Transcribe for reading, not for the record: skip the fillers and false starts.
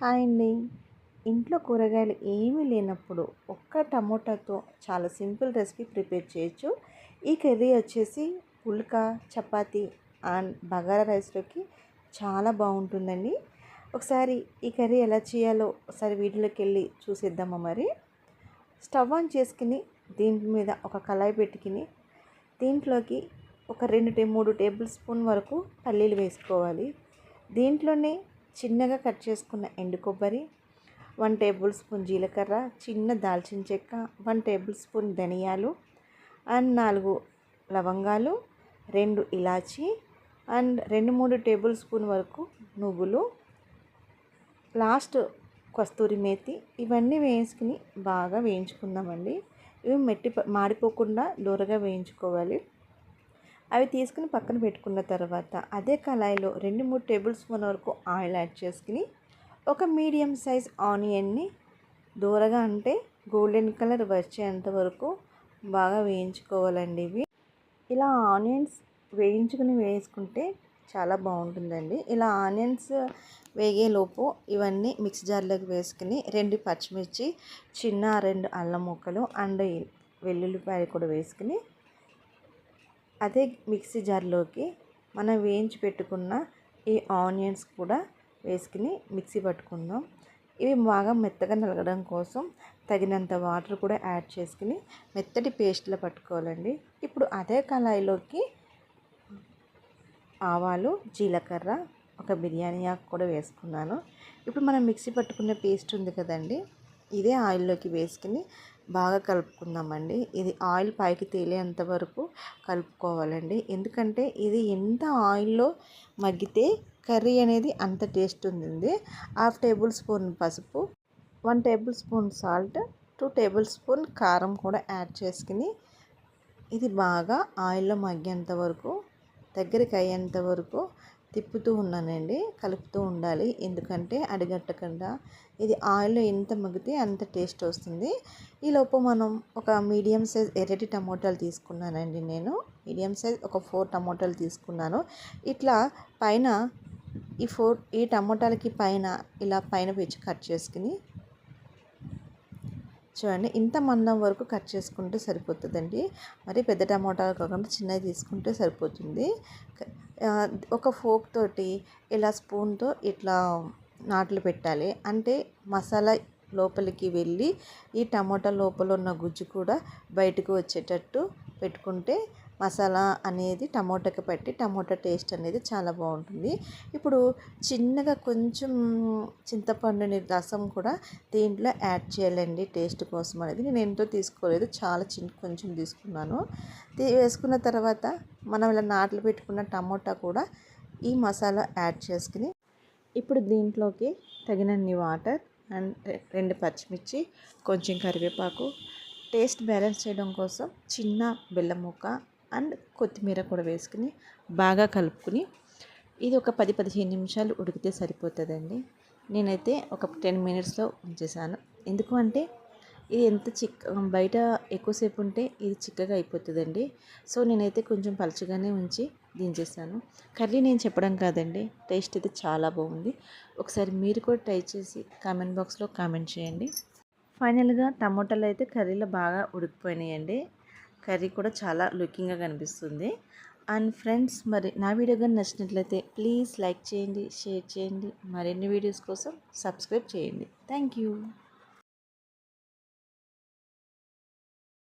Hi అండి. ఇంట్లో కూరగాయలు ఏమీ లేనప్పుడు ఒక్క టమోటాతో చాలా సింపుల్ రెసిపీ ప్రిపేర్ చేయొచ్చు. ఈ కర్రీ వచ్చేసి పుల్కా, చపాతీ అండ్ బగారా రైస్లోకి చాలా బాగుంటుందండి. ఒకసారి ఈ కర్రీ ఎలా చేయాలో ఒకసారి వీడియోలోకి వెళ్ళి చూసేద్దామా మరి. స్టవ్ ఆన్ చేసుకుని దీని మీద ఒక కళాయి పెట్టుకుని దీంట్లోకి ఒక 2-3 టేబుల్ స్పూన్ వరకు పల్లీలు వేసుకోవాలి. దీంట్లోనే చిన్నగా కట్ చేసుకున్న ఎండు కొబ్బరి, 1 టేబుల్ స్పూన్ జీలకర్ర, చిన్న దాల్చిన చెక్క, 1 టేబుల్ స్పూన్ ధనియాలు అండ్ 4 లవంగాలు, 2 ఇలాచి అండ్ 2-3 టేబుల్ స్పూన్ వరకు నువ్వులు, లాస్ట్ కస్తూరి మేతి. ఇవన్నీ వేసుకుని బాగా వేయించుకుందామండి. ఇవి మాడిపోకుండా దూరగా వేయించుకోవాలి. అవి తీసుకుని పక్కన పెట్టుకున్న తర్వాత అదే కళాయిలో 2-3 టేబుల్ స్పూన్ వరకు ఆయిల్ యాడ్ చేసుకుని ఒక మీడియం సైజ్ ఆనియన్ని దూరగా అంటే గోల్డెన్ కలర్ వచ్చేంత వరకు బాగా వేయించుకోవాలండి. ఇలా ఆనియన్స్ వేసుకుంటే చాలా బాగుంటుందండి. ఇలా ఆనియన్స్ వేగేలోపు ఇవన్నీ మిక్సీ జార్లోకి వేసుకుని 2 పచ్చిమిర్చి, చిన్న 2 అల్లం ముక్కలు అండ్ వెల్లుల్లిపాయలు కూడా వేసుకుని అదే మిక్సీ జార్లోకి మనం వేయించి పెట్టుకున్న ఈ ఆనియన్స్ కూడా వేసుకుని మిక్సీ పట్టుకుందాం. ఇవి బాగా మెత్తగా నలగడం కోసం తగినంత వాటర్ కూడా యాడ్ చేసుకుని మెత్తటి పేస్ట్లో పట్టుకోవాలండి. ఇప్పుడు అదే కళాయిలోకి ఆవాలు, జీలకర్ర, ఒక బిర్యానీ ఆకు కూడా వేసుకున్నాను. ఇప్పుడు మనం మిక్సీ పట్టుకున్న పేస్ట్ ఉంది కదండి, ఇదే ఆయిల్లోకి వేసుకుని బాగా కలుపుకుందామండి. ఇది ఆయిల్ పైకి తేలేంత వరకు కలుపుకోవాలండి. ఎందుకంటే ఇది ఎంత ఆయిల్లో మగ్గితే కర్రీ అనేది అంత టేస్ట్ ఉంటుంది. 1/2 టేబుల్ స్పూన్ పసుపు, 1 table spoon salt, 2 table spoon కారం కూడా యాడ్ చేసుకుని ఇది బాగా ఆయిల్లో మగ్గేంత వరకు దగ్గరికి అయ్యేంత వరకు తిప్పుతూ ఉన్నానండి. కలుపుతూ ఉండాలి, ఎందుకంటే అడుగట్టకుండా. ఇది ఆయిల్లో ఎంత మగ్గితే అంత టేస్ట్ వస్తుంది. ఈలోపు మనం ఒక మీడియం సైజ్ ఎర్రటి టమోటాలు తీసుకున్నానండి. నేను మీడియం సైజ్ ఒక 4 టమోటాలు తీసుకున్నాను. ఇట్లా పైన ఈ టమోటాలకి పైన ఇలా పైన పెంచి కట్ చేసుకుని చూడండి, ఇంత మందం వరకు కట్ చేసుకుంటే సరిపోతుందండి. మరి పెద్ద టమోటాలు కాకుండా చిన్నవి తీసుకుంటే సరిపోతుంది. ఒక ఫోక్ తోటి ఇలా స్పూన్తో ఇట్లా నాట్లు పెట్టాలి. అంటే మసాలా లోపలికి వెళ్ళి ఈ టమోటా లోపల ఉన్న గుజ్జు కూడా బయటకు వచ్చేటట్టు పెట్టుకుంటే మసాలా అనేది టమోటాకి పట్టి టమోటా టేస్ట్ అనేది చాలా బాగుంటుంది. ఇప్పుడు చిన్నగా కొంచెం చింతపండుని రసం కూడా దీంట్లో యాడ్ చేయాలండి టేస్ట్ కోసం అనేది. నేను ఎంతో తీసుకోలేదు, చాలా కొంచెం తీసుకున్నాను. వేసుకున్న తర్వాత మనం ఇలా నాట్లు పెట్టుకున్న టమోటా కూడా ఈ మసాలా యాడ్ చేసుకుని ఇప్పుడు దీంట్లోకి తగినన్ని వాటర్ అండ్ 2 పచ్చిమిర్చి, కొంచెం కరివేపాకు, టేస్ట్ బ్యాలెన్స్ చేయడం కోసం చిన్న బెల్లం ముక్క అండ్ కొత్తిమీర కూడా వేసుకుని బాగా కలుపుకుని ఇది ఒక 10-15 నిమిషాలు ఉడికితే సరిపోతుందండి. నేనైతే ఒక 10 మినిట్స్లో ఉంచేసాను. ఎందుకు అంటే ఇది ఎంత బయట ఎక్కువసేపు ఉంటే ఇది చిక్కగా అయిపోతుందండి. సో నేనైతే కొంచెం పలుచగానే ఉంచి దించేసాను. కర్రీ నేను చెప్పడం కాదండి, టేస్ట్ అయితే చాలా బాగుంది. ఒకసారి మీరు కూడా ట్రై చేసి కామెంట్ బాక్స్లో కామెంట్ చేయండి. ఫైనల్గా టమోటాలు అయితే కర్రీలో బాగా ఉడికిపోయినాయండి. కర్రీ కూడా చాలా లుకింగ్గా కనిపిస్తుంది. అండ్ ఫ్రెండ్స్, మరి నా వీడియో కానీ నచ్చినట్లయితే ప్లీజ్ లైక్ చేయండి, షేర్ చేయండి. మరిన్ని వీడియోస్ కోసం సబ్స్క్రైబ్ చేయండి. Thank you.